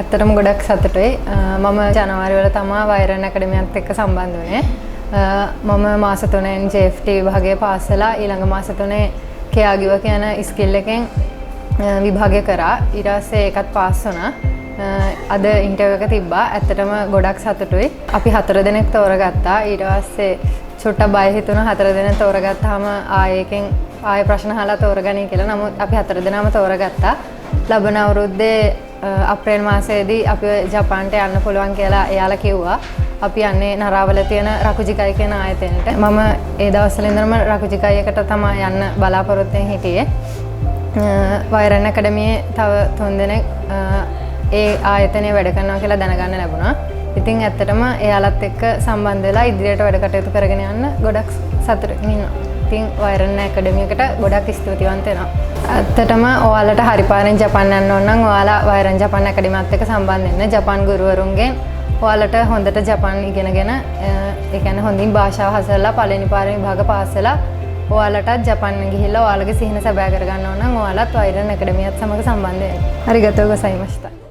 ඇත්තටම ගොඩක් සතුටුයි. මම ජනවාරි වල තමයි වෛරන් ඇකඩමියත් එක්ක සම්බන්ධ වුණේ. මම මාස 3න් JFT විභාගය පාස් වෙලා ඊළඟ මාස 3 KAGIV කියන ස්කිල් එකෙන් විභාගය කරා. ඊට පස්සේ ඒකත් පාස් වුණා. අද ඉන්ටර්විව් එක තිබ්බා. ඇත්තටම ගොඩක් සතුටුයි. අපි 4 දෙනෙක් තෝරගත්තා. ඊට පස්සේ චුට්ටක් බය හිතුණා 4 දෙනෙක් තෝරගත්තාම ආයේ ප්‍රශ්න අහලා තෝරගනී කියලා. නමුත් අපි 4 දෙනාම තෝරගත්තා. ලබන අවුරුද්දේ අප්‍රේල් මාසයේදී අපි ජපාන්ට යන්න පුළුවන් කියලා එයාලා කිව්වා. අපි යන්නේ නරාවල තියෙන රකුජිකයි කියන ආයතනයට. මම ඒ දවස්වල ඉඳන්ම රකුජිකයි එකට තමයි යන්න බලාපොරොත්තු වෙමින් හිටියේ. වෛරන් ඇකඩමියේ තව 3 දෙනෙක් ඒ ආයතනයේ වැඩ කරනවා කියලා දැනගන්න ලැබුණා. ඉතින් ඇත්තටම එයාලත් එක්ක සම්බන්ධ වෙලා ඉදිරියට වැඩ කටයුතු කරගෙන යන්න ගොඩක් සතුටින් ඉන්නවා. ඉතින් වෛරන් ඇකඩමියකට ගොඩක් ස්තුතිවන්ත වෙනවා. ඇත්තටම ඔයාලට හරි පාරෙන් ජපාන් යන්න ඕන නම් ඔයාලා වෛරන් ජපාන් ඇකඩමියත් එක්ක සම්බන්ධ වෙන්න. ජපාන් ගුරුවරුන්ගෙන් ඔයාලට හොඳට ජපාන් ඉගෙනගෙන ඒ කියන්නේ හොඳින් භාෂාව හසුරලා පළවෙනි පාරේ විභාග පාස් වෙලා ඔයාලටත් ජපාන් ගිහිල්ලා ඔයාලගේ සිහින සැබෑ කරගන්න ඕන නම් ඔයාලත් වෛරන් ඇකඩමියත් සමග සම්බන්ධ වෙන්න. අරිගතෝ ගොසයිමස්තා.